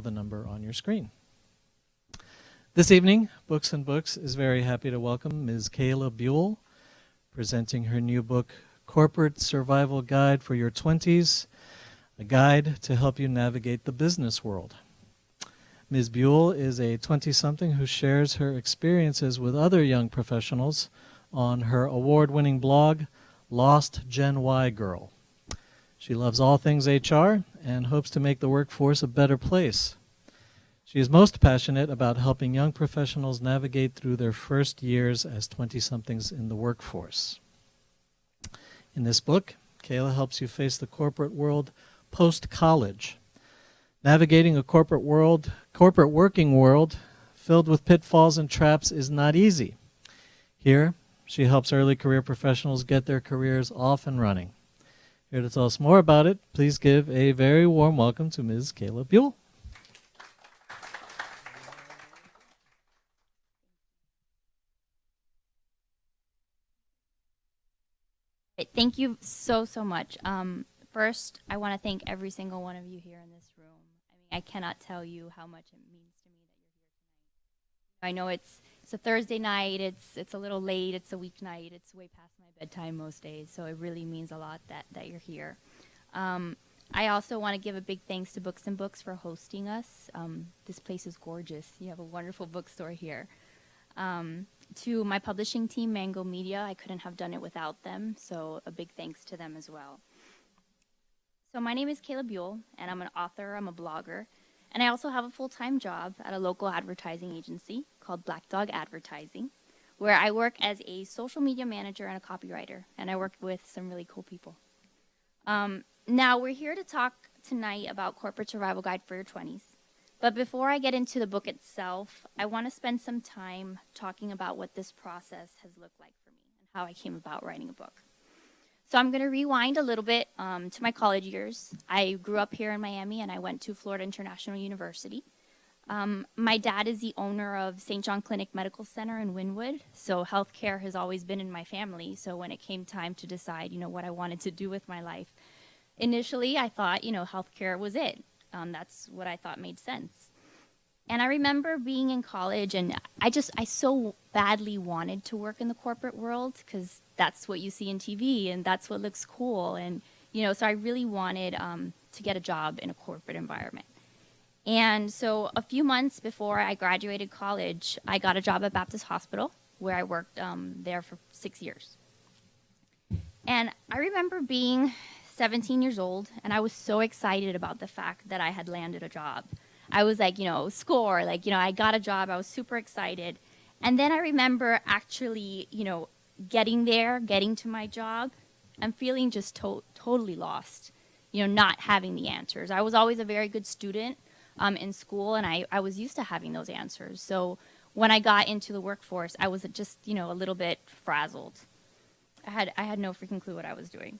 the number on your screen. This evening, Books and Books is very happy to welcome Ms. Kayla Buell, presenting her new book, Corporate Survival Guide for Your Twenties, a guide to help you navigate the business world. Ms. Buell is a 20-something who shares her experiences with other young professionals on her award-winning blog, Lost Gen Y Girl. She loves all things HR and hopes to make the workforce a better place. She is most passionate about helping young professionals navigate through their first years as 20-somethings in the workforce. In this book, Kayla helps you face the corporate world post-college. Navigating a corporate working world filled with pitfalls and traps is not easy. Here, she helps early career professionals get their careers off and running. Here to tell us more about it, please give a very warm welcome to Ms. Kayla Buell. Thank you so much. First, I want to thank every single one of you here in this room. I cannot tell you how much it means to me that you're here tonight. I know it's a Thursday night, it's a little late, it's a weeknight, it's way past my bedtime most days, so it really means a lot that you're here. I also want to give a big thanks to Books and Books for hosting us. This place is gorgeous. You have a wonderful bookstore here. To my publishing team, Mango Media, I couldn't have done it without them, so a big thanks to them as well. So my name is Kayla Buell, and I'm an author, I'm a blogger, and I also have a full-time job at a local advertising agency called Black Dog Advertising, where I work as a social media manager and a copywriter, and I work with some really cool people. Now, we're here to talk tonight about Corporate Survival Guide for Your 20s. But before I get into the book itself, I want to spend some time talking about what this process has looked like for me and how I came about writing a book. So I'm going to rewind a little bit to my college years. I grew up here in Miami, and I went to Florida International University. My dad is the owner of St. John Clinic Medical Center in Wynwood, so healthcare has always been in my family. So when it came time to decide, what I wanted to do with my life, initially I thought, healthcare was it. That's what I thought made sense. And I remember being in college, and I so badly wanted to work in the corporate world because that's what you see in TV, and that's what looks cool. And, so I really wanted to get a job in a corporate environment. And so a few months before I graduated college, I got a job at Baptist Hospital, where I worked there for 6 years. And I remember being 17 years old, and I was so excited about the fact that I had landed a job. I was like, score, I got a job. I was super excited. And then I remember actually, getting to my job and feeling just totally lost, not having the answers. I was always a very good student in school, and I was used to having those answers. So when I got into the workforce, I was just, a little bit frazzled. I had no freaking clue what I was doing.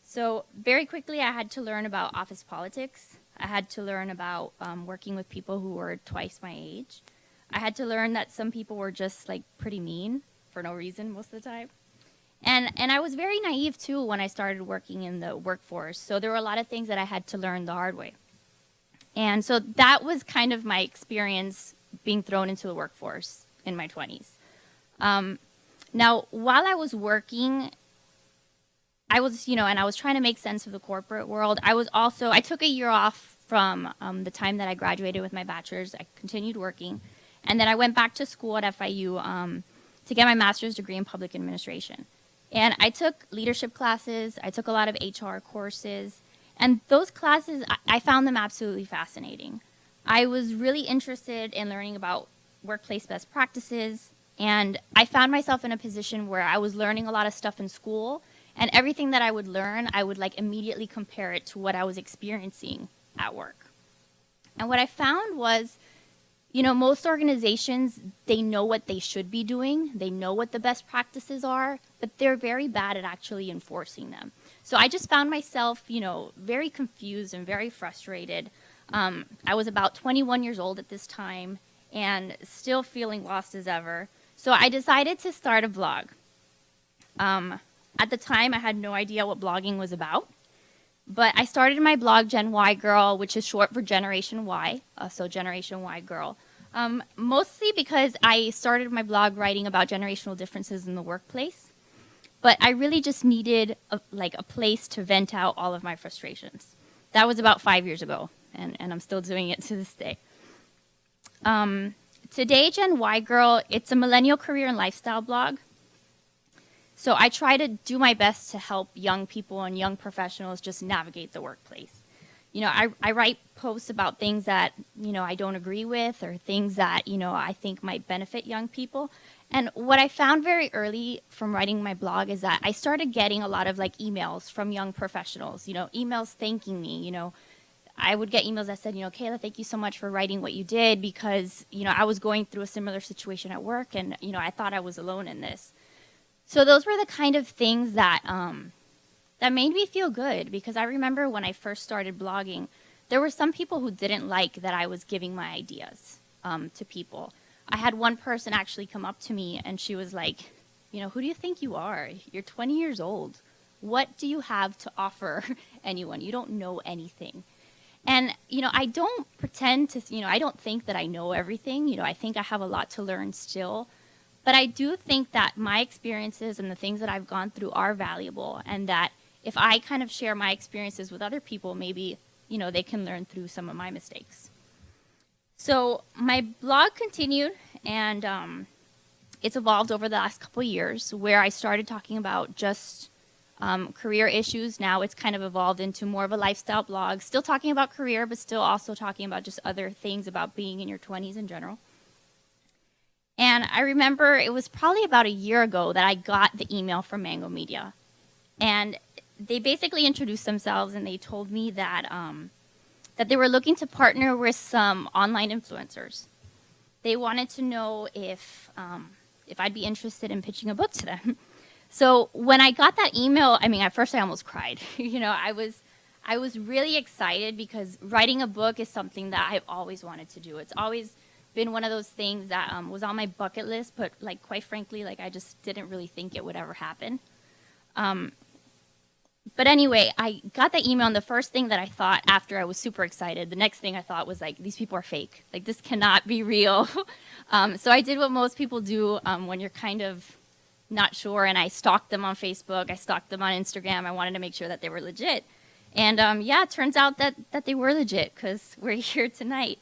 So very quickly, I had to learn about office politics. I had to learn about working with people who were twice my age. I had to learn that some people were just pretty mean for no reason most of the time. And I was very naive too when I started working in the workforce. So there were a lot of things that I had to learn the hard way. And so that was kind of my experience being thrown into the workforce in my 20s. Now, while I was working, I was, and I was trying to make sense of the corporate world. I took a year off from the time that I graduated with my bachelor's. I continued working. And then I went back to school at FIU to get my master's degree in public administration. And I took leadership classes. I took a lot of HR courses. And those classes, I found them absolutely fascinating. I was really interested in learning about workplace best practices. And I found myself in a position where I was learning a lot of stuff in school. And everything that I would learn, I would immediately compare it to what I was experiencing at work. And what I found was, most organizations, they know what they should be doing. They know what the best practices are, but they're very bad at actually enforcing them. So I just found myself, very confused and very frustrated. I was about 21 years old at this time and still feeling lost as ever. So I decided to start a blog. At the time, I had no idea what blogging was about. But I started my blog, Gen Y Girl, which is short for Generation Y, so Generation Y Girl. Mostly because I started my blog writing about generational differences in the workplace. But I really just needed a place to vent out all of my frustrations. That was about 5 years ago, and I'm still doing it to this day. Today, Gen Y Girl, it's a millennial career and lifestyle blog. So I try to do my best to help young people and young professionals just navigate the workplace. You know, I write posts about things that, you know, I don't agree with, or things that, you know, I think might benefit young people. And what I found very early from writing my blog is that I started getting a lot of like emails from young professionals, you know, emails thanking me. You know, I would get emails that said, you know, Kayla, thank you so much for writing what you did, because, you know, I was going through a similar situation at work, and, you know, I thought I was alone in this. So those were the kind of things that that made me feel good, because I remember when I first started blogging, there were some people who didn't like that I was giving my ideas to people. I had one person actually come up to me, and she was like, you know, who do you think you are? You're 20 years old. What do you have to offer anyone? You don't know anything. And, you know, I don't pretend to, you know, I don't think that I know everything. You know, I think I have a lot to learn still. But I do think that my experiences and the things that I've gone through are valuable, and that if I kind of share my experiences with other people, maybe, you know, they can learn through some of my mistakes. So my blog continued, and it's evolved over the last couple of years, where I started talking about just career issues. Now it's kind of evolved into more of a lifestyle blog, still talking about career, but still also talking about just other things about being in your 20s in general. And I remember it was probably about a year ago that I got the email from Mango Media. And they basically introduced themselves, and they told me that that they were looking to partner with some online influencers. They wanted to know if I'd be interested in pitching a book to them. So when I got that email, I mean, at first I almost cried. You know, I was really excited, because writing a book is something that I've always wanted to do. It's always been one of those things that was on my bucket list, but like, quite frankly, like, I just didn't really think it would ever happen. But anyway, I got that email, and the first thing that I thought after I was super excited, the next thing I thought was like, these people are fake. Like, this cannot be real. So I did what most people do when you're kind of not sure, and I stalked them on Facebook. I stalked them on Instagram. I wanted to make sure that they were legit. And yeah, it turns out that they were legit, because we're here tonight.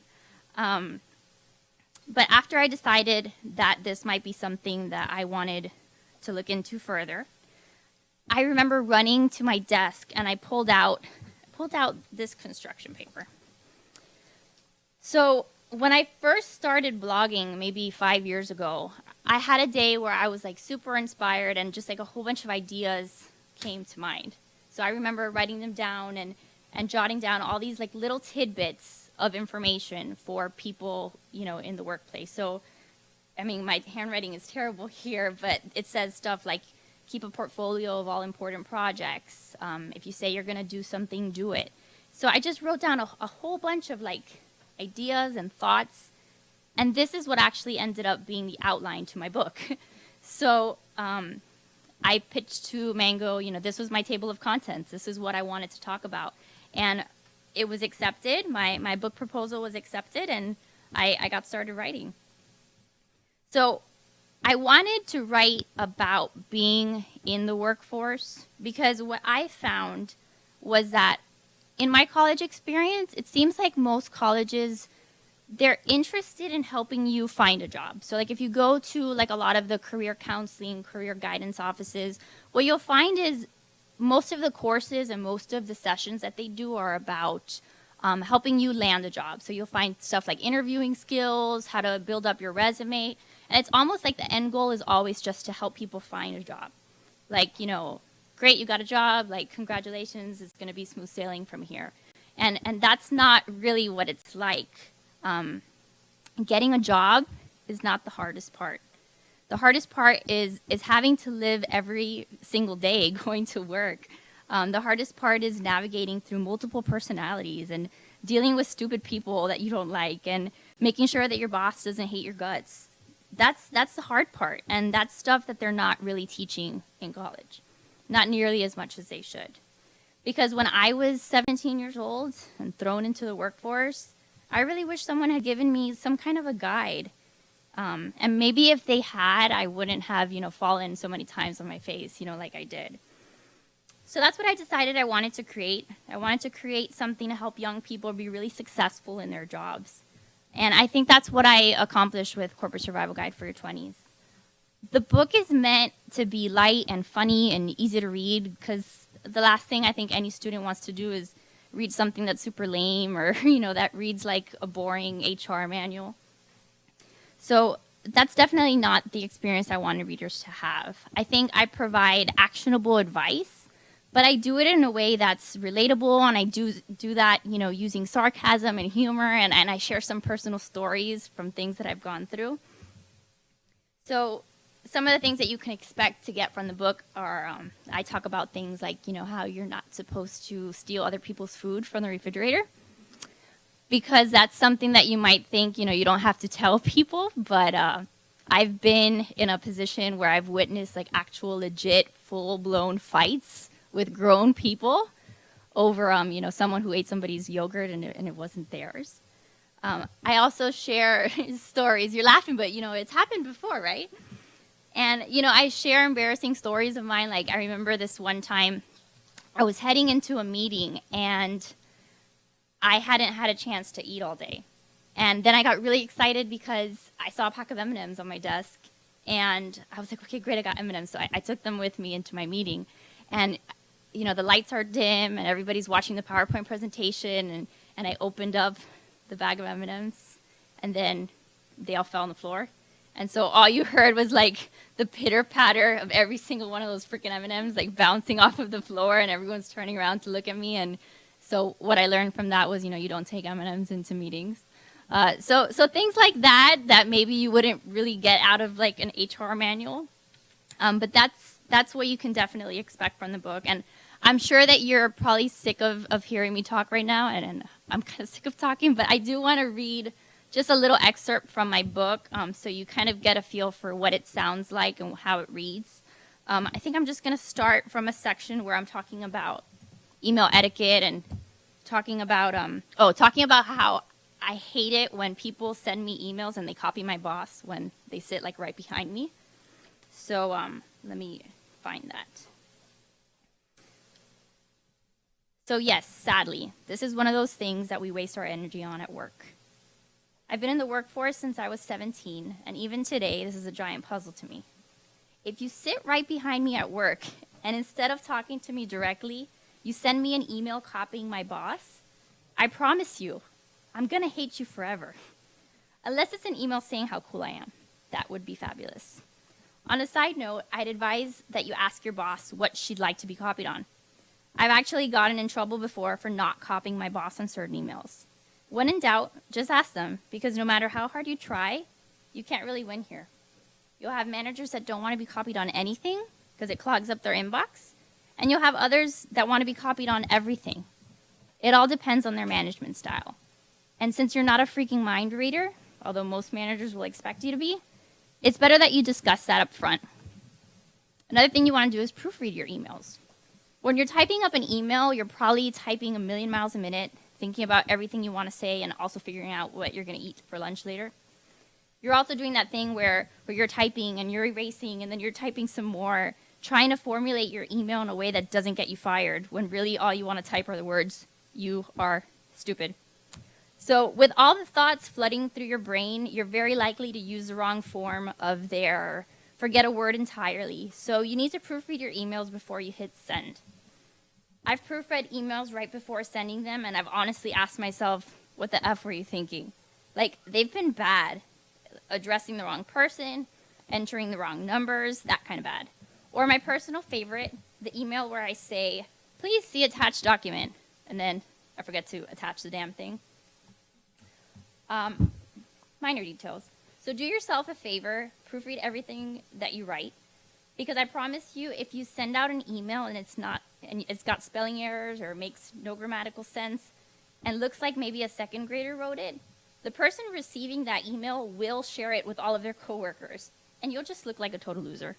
But after I decided that this might be something that I wanted to look into further, I remember running to my desk, and I pulled out this construction paper. So when I first started blogging, maybe 5 years ago, I had a day where I was like super inspired, and just like a whole bunch of ideas came to mind. So I remember writing them down and jotting down all these like little tidbits of information for people, you know, in the workplace. So, I mean, my handwriting is terrible here, but it says stuff like, keep a portfolio of all important projects. If you say you're going to do something, do it. So I just wrote down a whole bunch of like ideas and thoughts, and this is what actually ended up being the outline to my book. So I pitched to Mango, you know, this was my table of contents. This is what I wanted to talk about. And it was accepted. My book proposal was accepted, and I got started writing. So I wanted to write about being in the workforce, because what I found was that in my college experience, it seems like most colleges, they're interested in helping you find a job. So like, if you go to like a lot of the career counseling, career guidance offices, what you'll find is most of the courses and most of the sessions that they do are about helping you land a job. So you'll find stuff like interviewing skills, how to build up your resume. And it's almost like the end goal is always just to help people find a job. Like, you know, great, you got a job, like, congratulations, it's going to be smooth sailing from here. And that's not really what it's like. Getting a job is not the hardest part. The hardest part is having to live every single day going to work. The hardest part is navigating through multiple personalities and dealing with stupid people that you don't like, and making sure that your boss doesn't hate your guts. That's the hard part, and that's stuff that they're not really teaching in college, not nearly as much as they should. Because when I was 17 years old and thrown into the workforce, I really wish someone had given me some kind of a guide. And maybe if they had, I wouldn't have, fallen so many times on my face, like I did. So that's what I decided I wanted to create. I wanted to create something to help young people be really successful in their jobs. And I think that's what I accomplished with Corporate Survival Guide for Your 20s. The book is meant to be light and funny and easy to read, because the last thing I think any student wants to do is read something that's super lame or, that reads like a boring HR manual. So that's definitely not the experience I wanted readers to have. I think I provide actionable advice, but I do it in a way that's relatable, and I do that, using sarcasm and humor, and I share some personal stories from things that I've gone through. So some of the things that you can expect to get from the book are, I talk about things like, how you're not supposed to steal other people's food from the refrigerator, because that's something that you might think, you don't have to tell people, but I've been in a position where I've witnessed like actual legit full-blown fights with grown people over, someone who ate somebody's yogurt and it wasn't theirs. I also share stories. You're laughing, but, it's happened before, right? And, I share embarrassing stories of mine. Like, I remember this one time I was heading into a meeting, and I hadn't had a chance to eat all day. And then I got really excited because I saw a pack of M&Ms on my desk, and I was like, okay, great, I got M&Ms. So I took them with me into my meeting. And, the lights are dim, and everybody's watching the PowerPoint presentation, and I opened up the bag of M&Ms, and then they all fell on the floor. And so all you heard was like the pitter-patter of every single one of those freaking M&Ms like bouncing off of the floor, and everyone's turning around to look at me. And so what I learned from that was, you don't take M&Ms into meetings. So things like that maybe you wouldn't really get out of like an HR manual. But that's what you can definitely expect from the book. And I'm sure that you're probably sick of hearing me talk right now, and I'm kind of sick of talking, but I do want to read just a little excerpt from my book, so you kind of get a feel for what it sounds like and how it reads. I think I'm just going to start from a section where I'm talking about email etiquette and talking about how I hate it when people send me emails and they copy my boss when they sit like right behind me. So let me find that. So yes, sadly, this is one of those things that we waste our energy on at work. I've been in the workforce since I was 17, and even today, this is a giant puzzle to me. If you sit right behind me at work, and instead of talking to me directly, you send me an email copying my boss, I promise you, I'm going to hate you forever. Unless it's an email saying how cool I am. That would be fabulous. On a side note, I'd advise that you ask your boss what she'd like to be copied on. I've actually gotten in trouble before for not copying my boss on certain emails. When in doubt, just ask them, because no matter how hard you try, you can't really win here. You'll have managers that don't want to be copied on anything because it clogs up their inbox, and you'll have others that want to be copied on everything. It all depends on their management style. And since you're not a freaking mind reader, although most managers will expect you to be, it's better that you discuss that up front. Another thing you want to do is proofread your emails. When you're typing up an email, you're probably typing a million miles a minute, thinking about everything you want to say and also figuring out what you're going to eat for lunch later. You're also doing that thing where you're typing and you're erasing and then you're typing some more, trying to formulate your email in a way that doesn't get you fired when really all you want to type are the words, "You are stupid." So with all the thoughts flooding through your brain, you're very likely to use the wrong form of there, forget a word entirely. So you need to proofread your emails before you hit send. I've proofread emails right before sending them, and I've honestly asked myself, what the F were you thinking? Like, they've been bad. Addressing the wrong person, entering the wrong numbers, that kind of bad. Or my personal favorite, the email where I say, please see attached document, and then I forget to attach the damn thing. Minor details. So do yourself a favor, proofread everything that you write, because I promise you, if you send out an email and it's got spelling errors or makes no grammatical sense and looks like maybe a second grader wrote it, the person receiving that email will share it with all of their coworkers, and you'll just look like a total loser.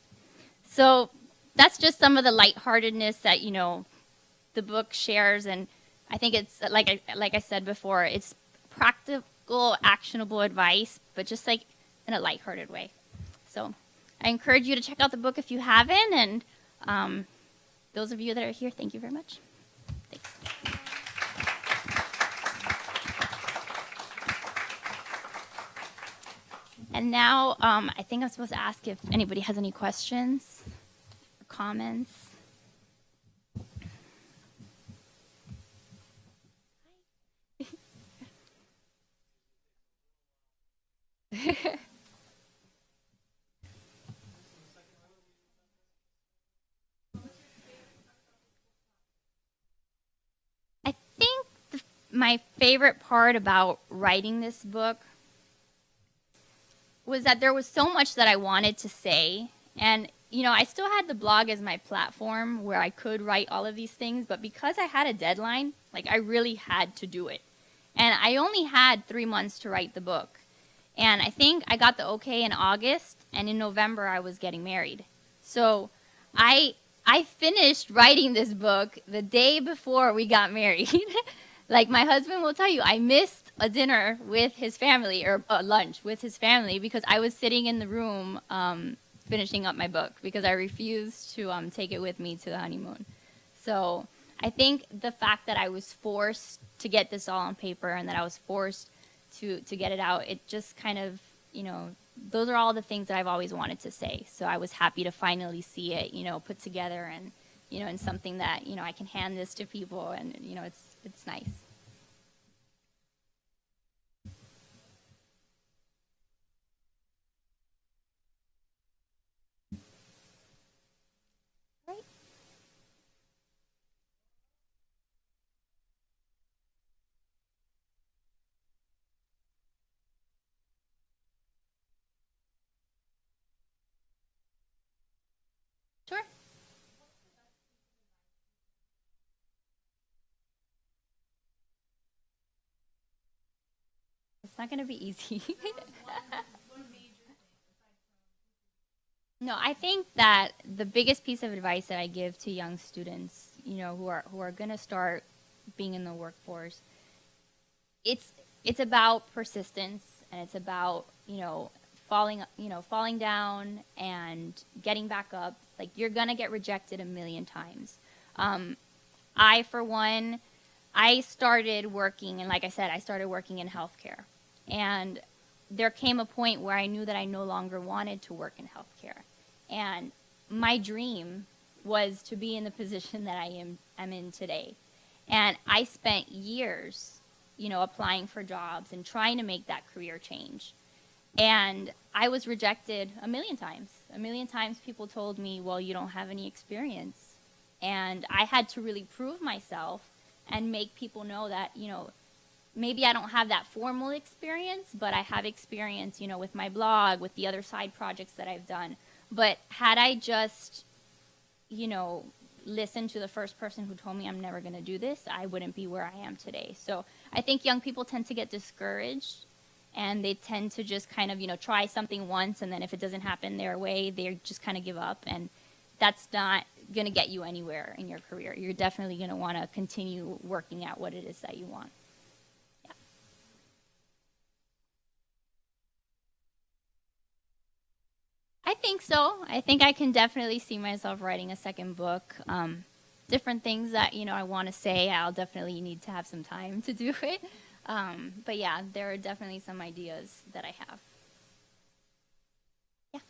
So that's just some of the lightheartedness that, the book shares, and I think it's like I said before, it's practical, actionable advice, but just like in a lighthearted way. So I encourage you to check out the book if you haven't, and those of you that are here, thank you very much. Thanks. And now I think I'm supposed to ask if anybody has any questions or comments. I think my favorite part about writing this book was that there was so much that I wanted to say. And, you know, I still had the blog as my platform where I could write all of these things, but because I had a deadline, like I really had to do it. And I only had 3 months to write the book. And I think I got the okay in August, and in November I was getting married. So I finished writing this book the day before we got married. Like my husband will tell you, I missed a dinner with his family, or a lunch with his family, because I was sitting in the room finishing up my book because I refused to take it with me to the honeymoon. So I think the fact that I was forced to get this all on paper and that I was forced to get it out, it just kind of, you know, those are all the things that I've always wanted to say. So I was happy to finally see it, you know, put together and, you know, in something that, you know, I can hand this to people and, you know, it's nice. Right. Sure. It's not going to be easy. No, I think that the biggest piece of advice that I give to young students, you know, who are going to start being in the workforce, it's about persistence, and it's about, you know, falling down and getting back up. Like, you're going to get rejected a million times. I, for one, I started working, and like I said, I started working in healthcare. And there came a point where I knew that I no longer wanted to work in healthcare. And my dream was to be in the position that I'm in today. And I spent years, you know, applying for jobs and trying to make that career change. And I was rejected a million times. A million times people told me, well, you don't have any experience. And I had to really prove myself and make people know that, you know, maybe I don't have that formal experience, but I have experience, you know, with my blog, with the other side projects that I've done. But had I just, you know, listened to the first person who told me I'm never going to do this, I wouldn't be where I am today. So I think young people tend to get discouraged, and they tend to just kind of, you know, try something once, and then if it doesn't happen their way, they just kind of give up. And that's not going to get you anywhere in your career. You're definitely going to want to continue working at what it is that you want. I think so. I think I can definitely see myself writing a second book. Different things that, you know, I want to say, I'll definitely need to have some time to do it. But yeah, there are definitely some ideas that I have. Yeah.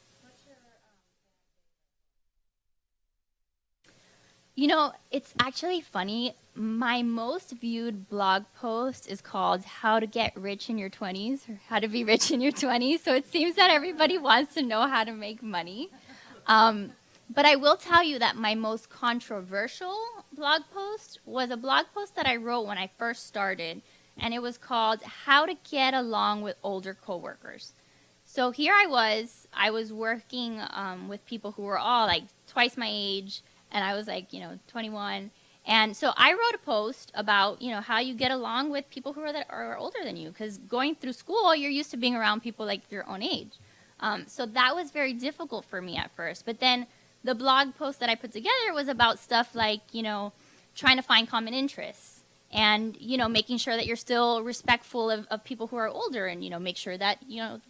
You know, it's actually funny. My most viewed blog post is called How to Get Rich in Your 20s, or How to Be Rich in Your 20s. So it seems that everybody wants to know how to make money. But I will tell you that my most controversial blog post was a blog post that I wrote when I first started, and it was called How to Get Along with Older Coworkers. So here I was working with people who were all like twice my age, and I was like, you know, 21. And so I wrote a post about, you know, how you get along with people who are older than you, because going through school, you're used to being around people like your own age. So that was very difficult for me at first. But then the blog post that I put together was about stuff like, you know, trying to find common interests, and, you know, making sure that you're still respectful of people who are older, and, you know, make sure that, you know,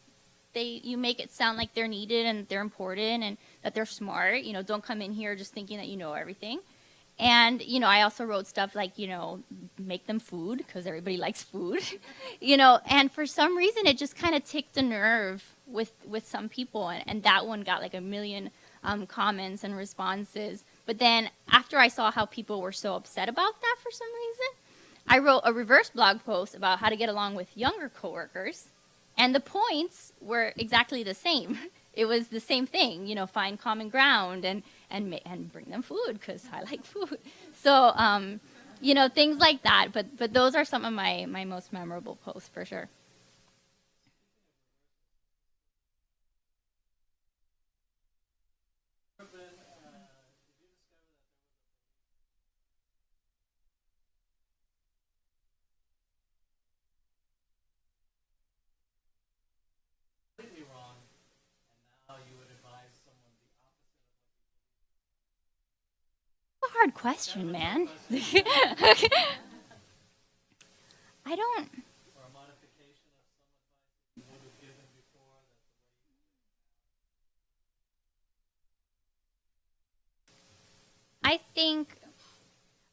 you make it sound like they're needed and they're important and that they're smart. You know, don't come in here just thinking that you know everything. And, you know, I also wrote stuff like, you know, make them food, because everybody likes food, you know, and for some reason it just kind of ticked a nerve with some people, and that one got like 1 million comments and responses. But then after I saw how people were so upset about that for some reason, I wrote a reverse blog post about how to get along with younger coworkers, and the points were exactly the same. It was the same thing, you know, find common ground and bring them food, because I like food. So, you know, things like that. But those are some of my most memorable posts for sure. Hard question, man. I don't. I think,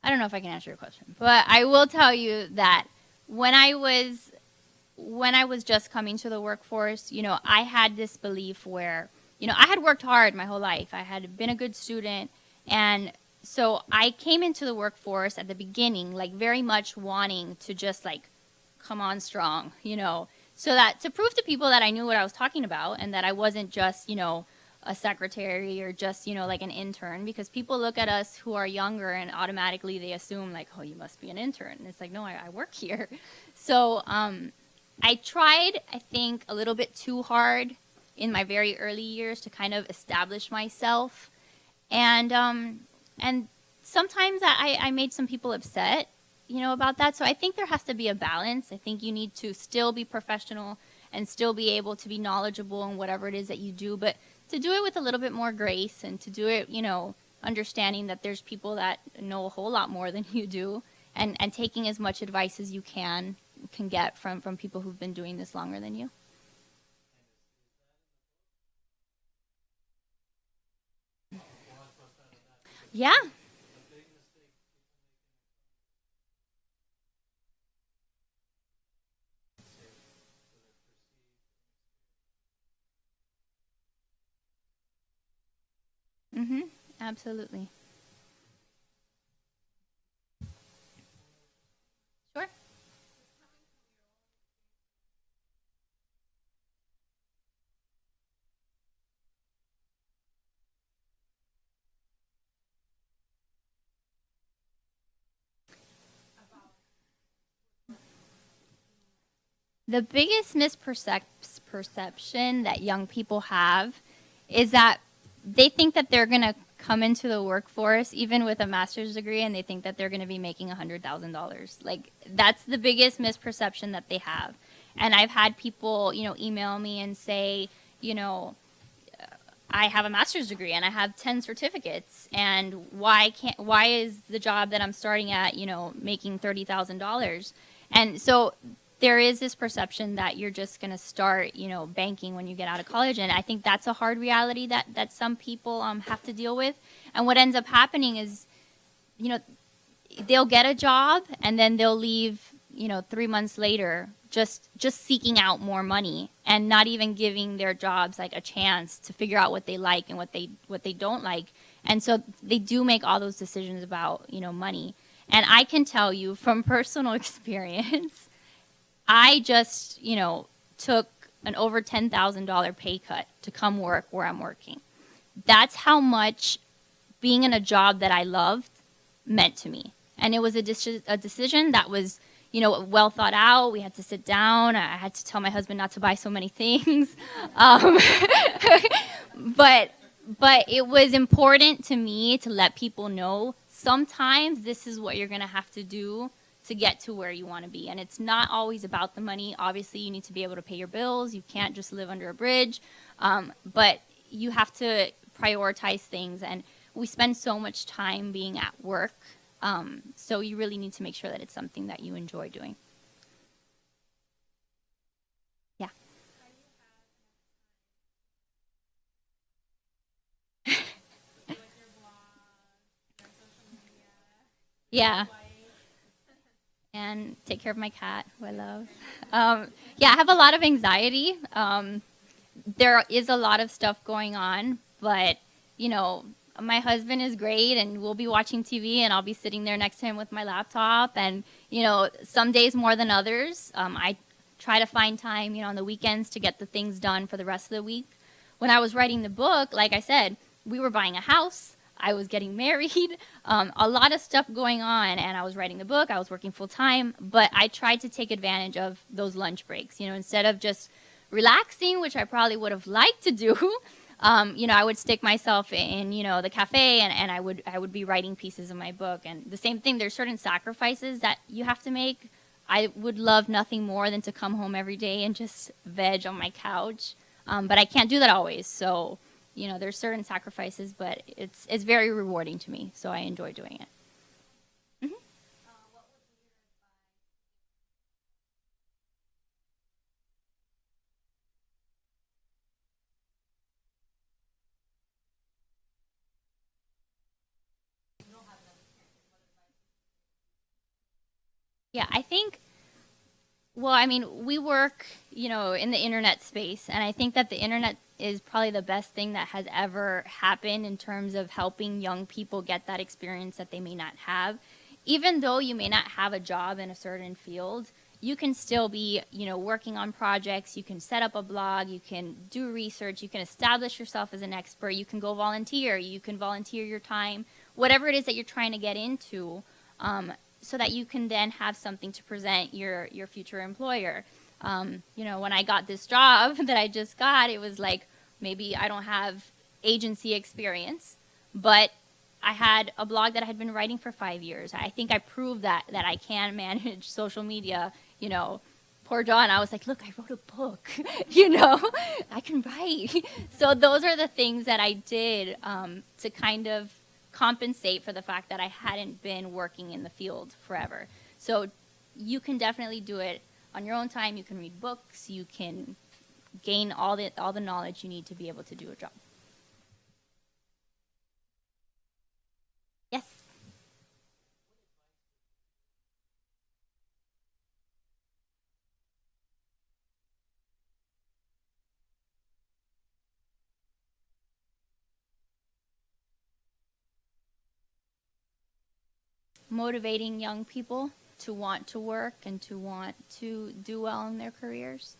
I don't know if I can answer your question, but I will tell you that when I was just coming to the workforce, you know, I had this belief where, you know, I had worked hard my whole life. I had been a good student, and so I came into the workforce at the beginning, like very much wanting to just like come on strong, you know, so that to prove to people that I knew what I was talking about and that I wasn't just, you know, a secretary or just, you know, like an intern, because people look at us who are younger and automatically they assume like, oh, you must be an intern. And it's like, no, I work here. So I tried, I think, a little bit too hard in my very early years to kind of establish myself. And sometimes I made some people upset, you know, about that. So I think there has to be a balance. I think you need to still be professional and still be able to be knowledgeable in whatever it is that you do, but to do it with a little bit more grace, and to do it, you know, understanding that there's people that know a whole lot more than you do, and taking as much advice as you can get from people who've been doing this longer than you. Yeah. Mm-hmm. Absolutely. Sure. The biggest misperception that young people have is that they think that they're going to come into the workforce even with a master's degree, and they think that they're going to be making $100,000. Like, that's the biggest misperception that they have. And I've had people, you know, email me and say, you know, I have a master's degree and I have 10 certificates, and why is the job that I'm starting at, you know, making $30,000? And so there is this perception that you're just going to start, you know, banking when you get out of college. And I think that's a hard reality that some people have to deal with. And what ends up happening is, you know, they'll get a job and then they'll leave, you know, 3 months later just seeking out more money and not even giving their jobs like a chance to figure out what they like and what they don't like. And so they do make all those decisions about, you know, money. And I can tell you from personal experience, I just, you know, took an over $10,000 pay cut to come work where I'm working. That's how much being in a job that I loved meant to me. And it was a decision that was, you know, well thought out. We had to sit down. I had to tell my husband not to buy so many things. But it was important to me to let people know sometimes this is what you're going to have to do to get to where you want to be. And it's not always about the money. Obviously, you need to be able to pay your bills. You can't just live under a bridge. But you have to prioritize things. And we spend so much time being at work So you really need to make sure that it's something that you enjoy doing. Yeah. Yeah. And take care of my cat, who I love. Yeah, I have a lot of anxiety. There is a lot of stuff going on, but, you know, my husband is great, and we'll be watching TV, and I'll be sitting there next to him with my laptop. And, you know, some days more than others, I try to find time, you know, on the weekends to get the things done for the rest of the week. When I was writing the book, like I said, we were buying a house. I was getting married, a lot of stuff going on, and I was writing the book. I was working full time, but I tried to take advantage of those lunch breaks. You know, instead of just relaxing, which I probably would have liked to do, you know, I would stick myself in, you know, the cafe, and I would be writing pieces of my book. And the same thing, there's certain sacrifices that you have to make. I would love nothing more than to come home every day and just veg on my couch, but I can't do that always. So, you know, there's certain sacrifices, but it's very rewarding to me, so I enjoy doing it. Mm-hmm. Yeah, I think, well, I mean, we work, you know, in the internet space, and I think that the internet is probably the best thing that has ever happened in terms of helping young people get that experience that they may not have. Even though you may not have a job in a certain field, you can still be, you know, working on projects. You can set up a blog, you can do research, you can establish yourself as an expert, you can go volunteer, you can volunteer your time, whatever it is that you're trying to get into, so that you can then have something to present your future employer. You know, when I got this job that I just got, it was like, maybe I don't have agency experience, but I had a blog that I had been writing for 5 years. I think I proved that I can manage social media. You know, poor John, I was like, look, I wrote a book, you know, I can write. So those are the things that I did to kind of compensate for the fact that I hadn't been working in the field forever. So you can definitely do it on your own time. You can read books, you can gain all the knowledge you need to be able to do a job. Yes. Motivating young people to want to work and to want to do well in their careers.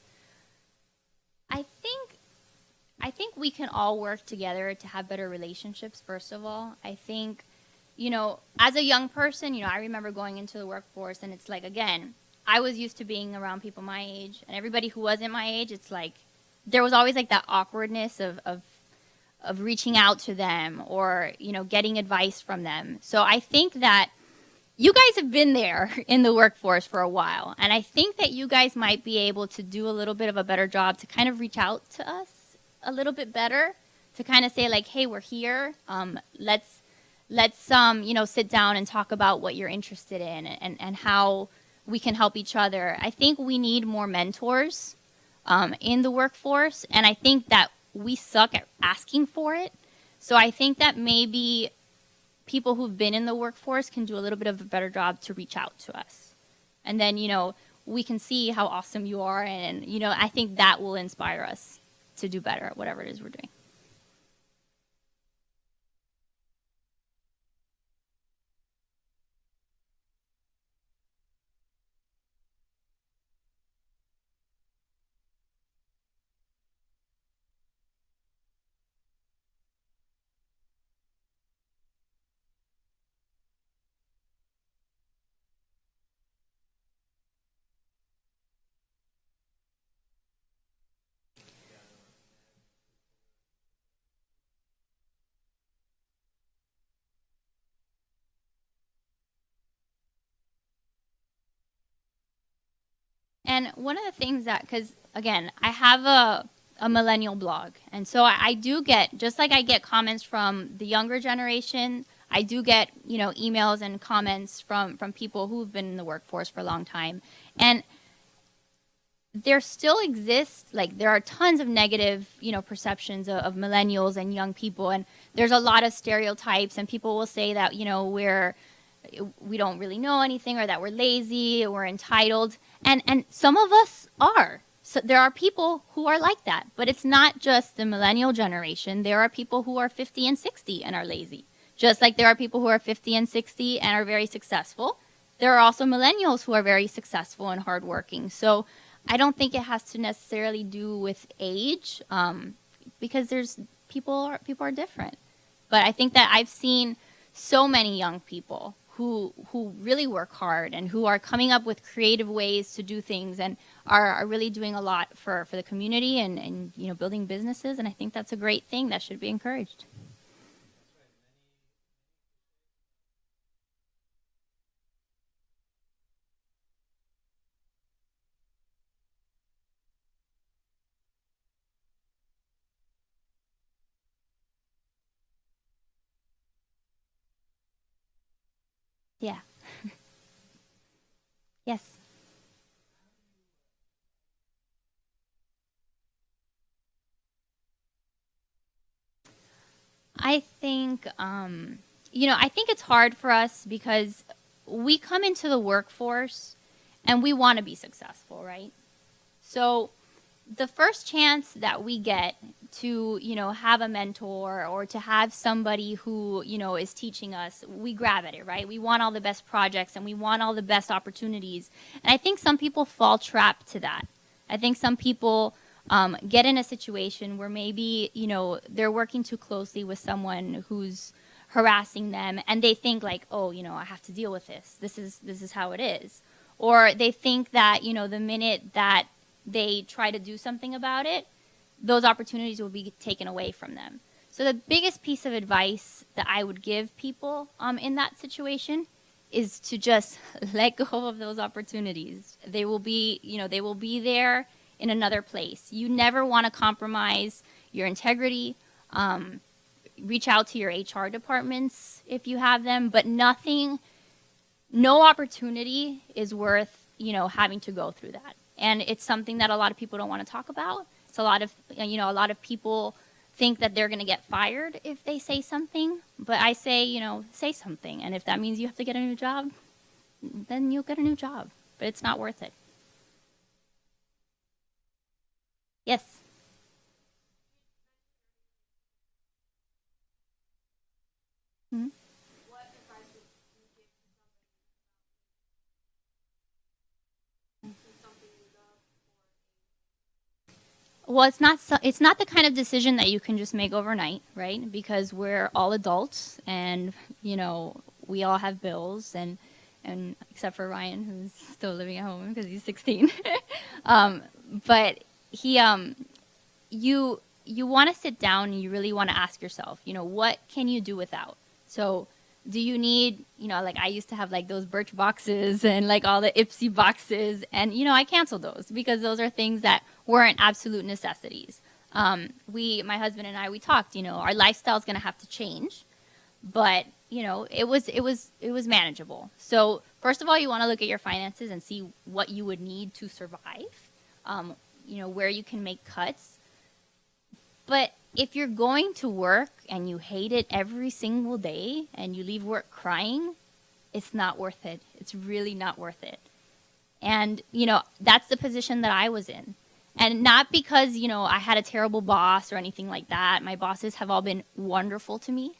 I think I think we can all work together to have better relationships, first of all. I think, you know, as a young person, you know, I remember going into the workforce and it's like, again, I was used to being around people my age, and everybody who wasn't my age, it's like there was always like that awkwardness of reaching out to them or, you know, getting advice from them. So I think that you guys have been there in the workforce for a while, and I think that you guys might be able to do a little bit of a better job to kind of reach out to us a little bit better, to kind of say like, hey, we're here. Let's you know, sit down and talk about what you're interested in, and how we can help each other. I think we need more mentors in the workforce, and I think that we suck at asking for it. So I think that maybe people who've been in the workforce can do a little bit of a better job to reach out to us. And then, you know, we can see how awesome you are, and, you know, I think that will inspire us to do better at whatever it is we're doing. And one of the things that, because again, I have a millennial blog, and so I do get, just like I get comments from the younger generation, I do get, emails and comments from people who've been in the workforce for a long time. And there still exists, like, there are tons of negative, perceptions of millennials and young people. And there's a lot of stereotypes, and people will say that, we don't really know anything, or that we're lazy, or we're entitled. And some of us are. So there are people who are like that. But it's not just the millennial generation. There are people who are 50 and 60 and are lazy. Just like there are people who are 50 and 60 and are very successful. There are also millennials who are very successful and hardworking. So I don't think it has to necessarily do with age, because people are different. But I think that I've seen so many young people who really work hard and who are coming up with creative ways to do things, and are really doing a lot for the community, and building businesses. And I think that's a great thing that should be encouraged. Yeah. Yes. I think, I think it's hard for us because we come into the workforce and we want to be successful, right? So the first chance that we get to, have a mentor, or to have somebody who, is teaching us, we grab at it, right? We want all the best projects, and we want all the best opportunities. And I think some people fall trapped to that. I think some people get in a situation where maybe, they're working too closely with someone who's harassing them, and they think like, oh, I have to deal with this. This is how it is. Or they think that, the minute that they try to do something about it, those opportunities will be taken away from them. So the biggest piece of advice that I would give people in that situation is to just let go of those opportunities. They will be, they will be there in another place. You never want to compromise your integrity. Reach out to your HR departments if you have them, but no opportunity is worth, having to go through that. And it's something that a lot of people don't want to talk about. It's a lot of people think that they're going to get fired if they say something. But I say, say something. And if that means you have to get a new job, then you'll get a new job. But it's not worth it. Yes. Mm-hmm. Well, it's not the kind of decision that you can just make overnight, right? Because we're all adults, and we all have bills, and except for Ryan, who's still living at home because he's 16. But you want to sit down, and you really want to ask yourself, what can you do without? So do you need, like I used to have like those Birch boxes and like all the Ipsy boxes, and I canceled those because those are things that weren't absolute necessities. My husband and I, we talked, our lifestyle is going to have to change, but it was manageable. So first of all, you want to look at your finances and see what you would need to survive, where you can make cuts. But if you're going to work and you hate it every single day and you leave work crying, it's not worth it. It's really not worth it. And, that's the position that I was in. And not because, I had a terrible boss or anything like that. My bosses have all been wonderful to me.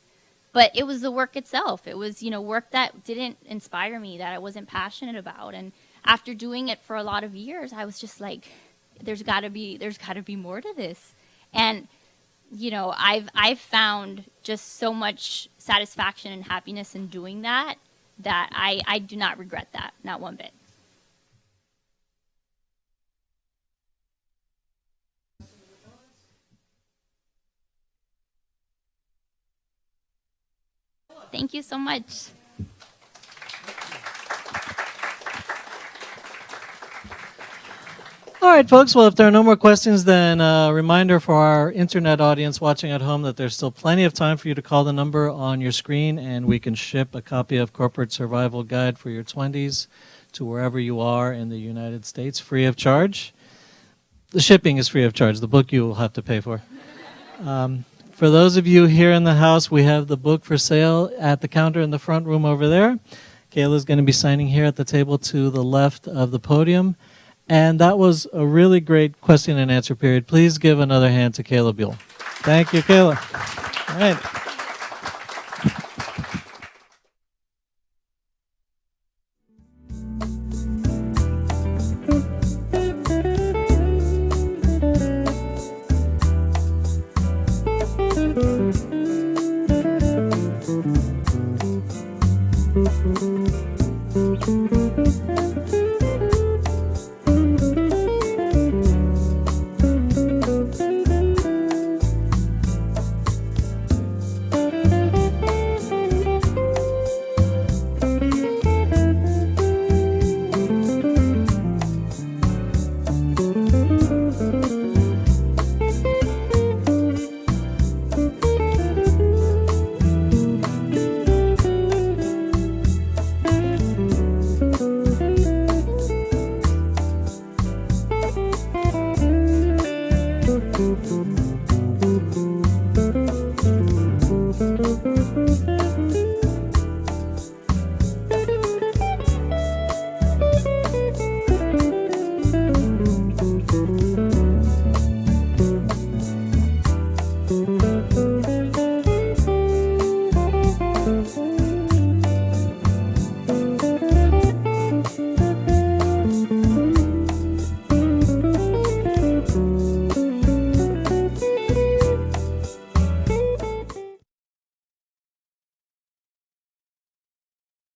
But it was the work itself. It was, work that didn't inspire me, that I wasn't passionate about. And after doing it for a lot of years, I was just like, there's got to be more to this. And I've found just so much satisfaction and happiness in doing that I do not regret that, not one bit. Thank you so much. All All right, folks. Well, if there are no more questions, then a reminder for our internet audience watching at home that there's still plenty of time for you to call the number on your screen, and we can ship a copy of Corporate Survival Guide for Your 20s to wherever you are in the United States, free of charge. The shipping is free of charge. The book you will have to pay for. For those of you here in the house, we have the book for sale at the counter in the front room over there. Kayla is going to be signing here at the table to the left of the podium. And that was a really great question and answer period. Please give another hand to Kayla Buell. Thank you, Kayla. All right.